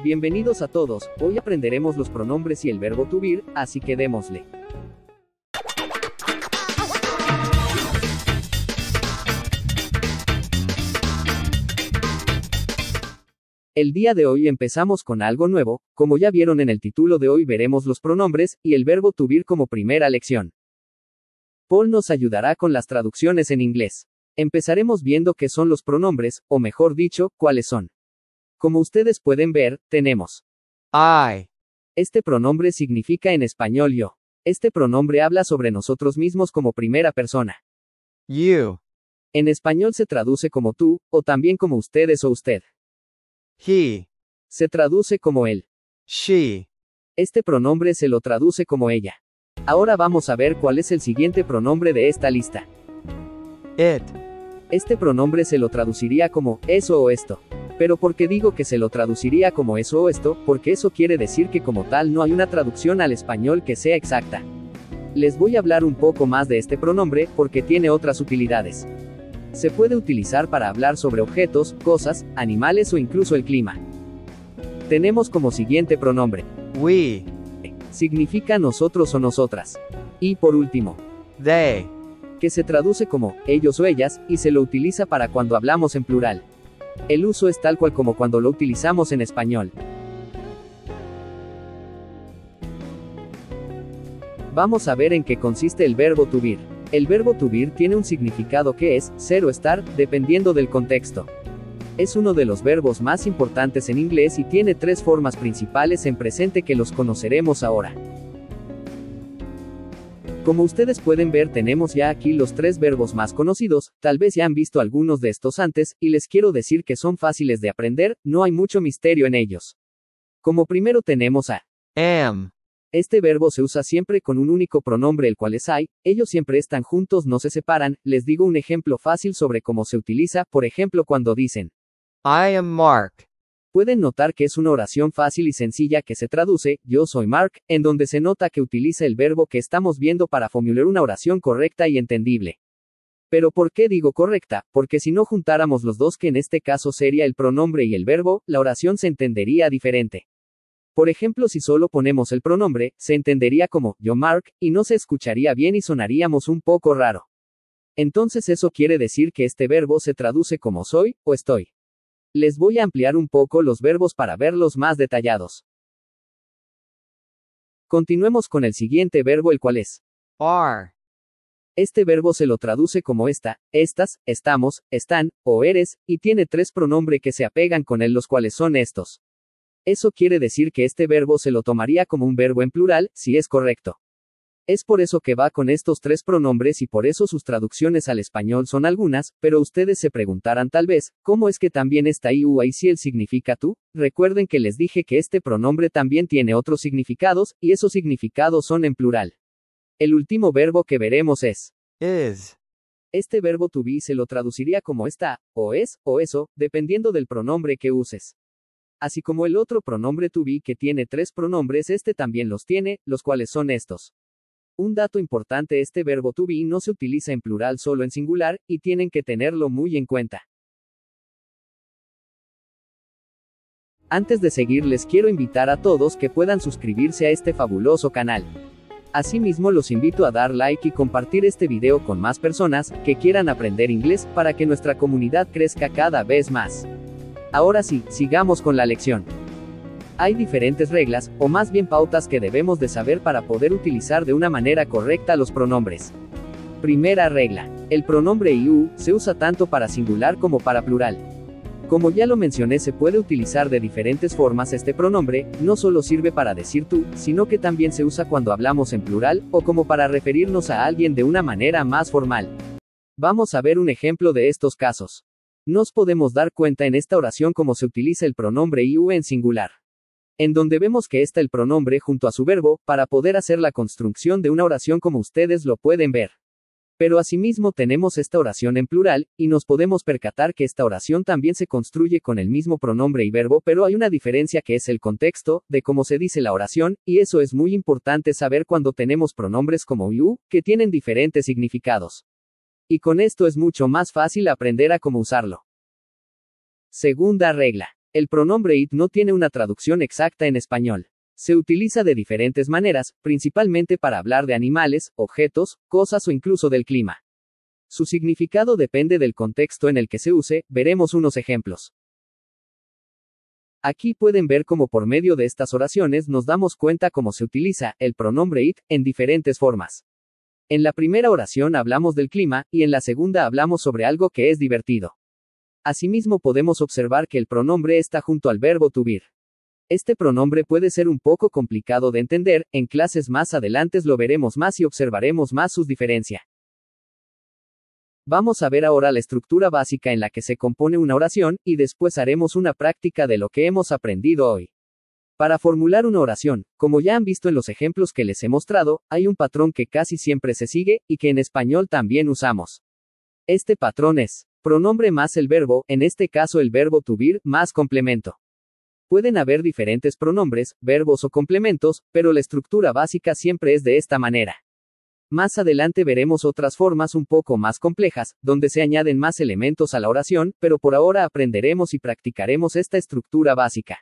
Bienvenidos a todos, hoy aprenderemos los pronombres y el verbo to be, así que démosle. El día de hoy empezamos con algo nuevo, como ya vieron en el título de hoy veremos los pronombres, y el verbo to be como primera lección. Paul nos ayudará con las traducciones en inglés. Empezaremos viendo qué son los pronombres, o mejor dicho, cuáles son. Como ustedes pueden ver, tenemos I. Este pronombre significa en español yo. Este pronombre habla sobre nosotros mismos como primera persona. You. En español se traduce como tú, o también como ustedes o usted. He. Se traduce como él. She. Este pronombre se lo traduce como ella. Ahora vamos a ver cuál es el siguiente pronombre de esta lista. It. Este pronombre se lo traduciría como eso o esto. Pero ¿por qué digo que se lo traduciría como eso o esto? Porque eso quiere decir que como tal no hay una traducción al español que sea exacta. Les voy a hablar un poco más de este pronombre, porque tiene otras utilidades. Se puede utilizar para hablar sobre objetos, cosas, animales o incluso el clima. Tenemos como siguiente pronombre. We. Significa nosotros o nosotras. Y por último, They. que se traduce como ellos o ellas, y se lo utiliza para cuando hablamos en plural. El uso es tal cual como cuando lo utilizamos en español. Vamos a ver en qué consiste el verbo to be. El verbo to be tiene un significado que es ser o estar, dependiendo del contexto. Es uno de los verbos más importantes en inglés y tiene tres formas principales en presente que los conoceremos ahora. Como ustedes pueden ver, tenemos ya aquí los tres verbos más conocidos, tal vez ya han visto algunos de estos antes, y les quiero decir que son fáciles de aprender, no hay mucho misterio en ellos. Como primero tenemos a Am. Este verbo se usa siempre con un único pronombre, el cual es I, ellos siempre están juntos, no se separan. Les digo un ejemplo fácil sobre cómo se utiliza, por ejemplo cuando dicen I am Mark. Pueden notar que es una oración fácil y sencilla que se traduce, yo soy Mark, en donde se nota que utiliza el verbo que estamos viendo para formular una oración correcta y entendible. Pero ¿por qué digo correcta? Porque si no juntáramos los dos, que en este caso sería el pronombre y el verbo, la oración se entendería diferente. Por ejemplo, si solo ponemos el pronombre, se entendería como yo Mark, y no se escucharía bien y sonaríamos un poco raro. Entonces eso quiere decir que este verbo se traduce como soy, o estoy. Les voy a ampliar un poco los verbos para verlos más detallados. Continuemos con el siguiente verbo, el cual es Are. Este verbo se lo traduce como esta, estas, estamos, están, o eres, y tiene tres pronombres que se apegan con él, los cuales son estos. Eso quiere decir que este verbo se lo tomaría como un verbo en plural, si es correcto. Es por eso que va con estos tres pronombres y por eso sus traducciones al español son algunas, pero ustedes se preguntarán tal vez, ¿cómo es que también está you ahí si él significa tú? Recuerden que les dije que este pronombre también tiene otros significados, y esos significados son en plural. El último verbo que veremos es Is. Este verbo to be se lo traduciría como está, o es, o eso, dependiendo del pronombre que uses. Así como el otro pronombre to be que tiene tres pronombres, este también los tiene, los cuales son estos. Un dato importante, este verbo to be no se utiliza en plural, solo en singular, y tienen que tenerlo muy en cuenta. Antes de seguir, les quiero invitar a todos que puedan suscribirse a este fabuloso canal. Asimismo, los invito a dar like y compartir este video con más personas que quieran aprender inglés, para que nuestra comunidad crezca cada vez más. Ahora sí, sigamos con la lección. Hay diferentes reglas, o más bien pautas, que debemos de saber para poder utilizar de una manera correcta los pronombres. Primera regla. El pronombre you se usa tanto para singular como para plural. Como ya lo mencioné, se puede utilizar de diferentes formas. Este pronombre no solo sirve para decir tú, sino que también se usa cuando hablamos en plural, o como para referirnos a alguien de una manera más formal. Vamos a ver un ejemplo de estos casos. Nos podemos dar cuenta en esta oración cómo se utiliza el pronombre you en singular, en donde vemos que está el pronombre junto a su verbo, para poder hacer la construcción de una oración como ustedes lo pueden ver. Pero asimismo tenemos esta oración en plural, y nos podemos percatar que esta oración también se construye con el mismo pronombre y verbo, pero hay una diferencia que es el contexto, de cómo se dice la oración, y eso es muy importante saber cuando tenemos pronombres como you, que tienen diferentes significados. Y con esto es mucho más fácil aprender a cómo usarlo. Segunda regla. El pronombre it no tiene una traducción exacta en español. Se utiliza de diferentes maneras, principalmente para hablar de animales, objetos, cosas o incluso del clima. Su significado depende del contexto en el que se use, veremos unos ejemplos. Aquí pueden ver cómo por medio de estas oraciones nos damos cuenta cómo se utiliza el pronombre it en diferentes formas. En la primera oración hablamos del clima, y en la segunda hablamos sobre algo que es divertido. Asimismo podemos observar que el pronombre está junto al verbo to be. Este pronombre puede ser un poco complicado de entender, en clases más adelante lo veremos más y observaremos más sus diferencias. Vamos a ver ahora la estructura básica en la que se compone una oración, y después haremos una práctica de lo que hemos aprendido hoy. Para formular una oración, como ya han visto en los ejemplos que les he mostrado, hay un patrón que casi siempre se sigue, y que en español también usamos. Este patrón es pronombre más el verbo, en este caso el verbo to be, más complemento. Pueden haber diferentes pronombres, verbos o complementos, pero la estructura básica siempre es de esta manera. Más adelante veremos otras formas un poco más complejas, donde se añaden más elementos a la oración, pero por ahora aprenderemos y practicaremos esta estructura básica.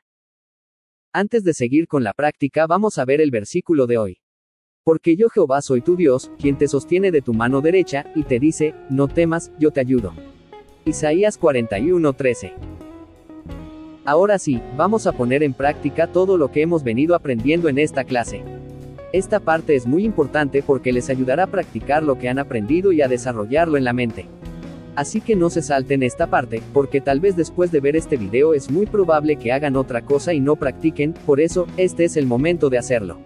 Antes de seguir con la práctica vamos a ver el versículo de hoy. Porque yo Jehová soy tu Dios, quien te sostiene de tu mano derecha, y te dice, no temas, yo te ayudo. Isaías 41:13. Ahora sí, vamos a poner en práctica todo lo que hemos venido aprendiendo en esta clase. Esta parte es muy importante porque les ayudará a practicar lo que han aprendido y a desarrollarlo en la mente. Así que no se salten esta parte, porque tal vez después de ver este video es muy probable que hagan otra cosa y no practiquen, por eso, este es el momento de hacerlo.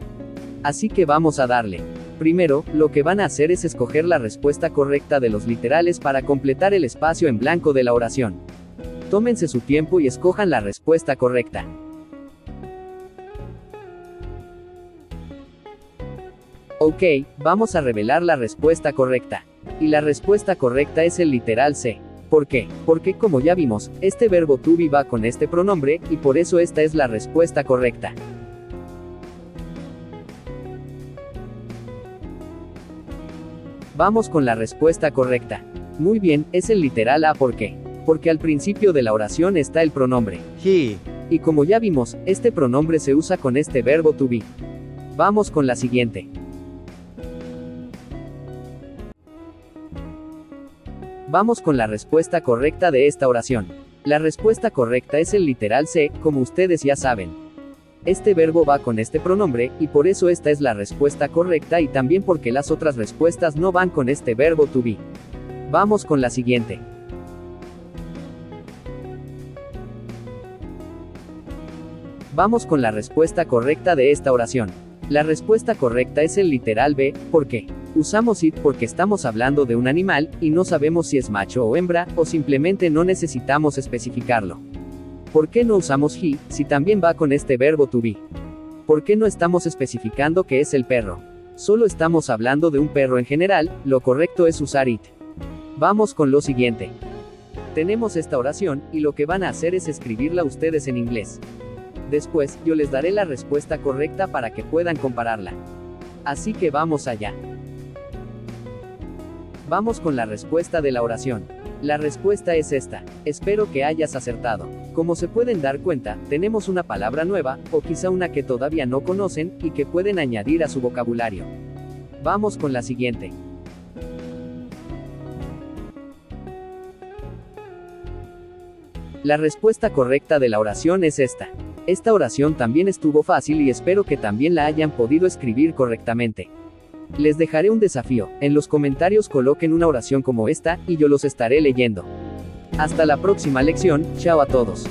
Así que vamos a darle. Primero, lo que van a hacer es escoger la respuesta correcta de los literales para completar el espacio en blanco de la oración. Tómense su tiempo y escojan la respuesta correcta. Ok, vamos a revelar la respuesta correcta. Y la respuesta correcta es el literal C. ¿Por qué? Porque como ya vimos, este verbo to be va con este pronombre, y por eso esta es la respuesta correcta. Vamos con la respuesta correcta. Muy bien, es el literal A. ¿Por qué? Porque al principio de la oración está el pronombre he. y como ya vimos, este pronombre se usa con este verbo to be. Vamos con la siguiente. Vamos con la respuesta correcta de esta oración. La respuesta correcta es el literal C, como ustedes ya saben. Este verbo va con este pronombre, y por eso esta es la respuesta correcta y también porque las otras respuestas no van con este verbo to be. Vamos con la siguiente. Vamos con la respuesta correcta de esta oración. La respuesta correcta es el literal B. ¿Por qué? Usamos it porque estamos hablando de un animal, y no sabemos si es macho o hembra, o simplemente no necesitamos especificarlo. ¿Por qué no usamos he, si también va con este verbo to be? ¿Por qué no estamos especificando que es el perro? Solo estamos hablando de un perro en general, lo correcto es usar it. Vamos con lo siguiente. Tenemos esta oración, y lo que van a hacer es escribirla ustedes en inglés. Después, yo les daré la respuesta correcta para que puedan compararla. Así que vamos allá. Vamos con la respuesta de la oración. La respuesta es esta. Espero que hayas acertado. Como se pueden dar cuenta, tenemos una palabra nueva, o quizá una que todavía no conocen, y que pueden añadir a su vocabulario. Vamos con la siguiente. La respuesta correcta de la oración es esta. Esta oración también estuvo fácil y espero que también la hayan podido escribir correctamente. Les dejaré un desafío, en los comentarios coloquen una oración como esta, y yo los estaré leyendo. Hasta la próxima lección, chao a todos.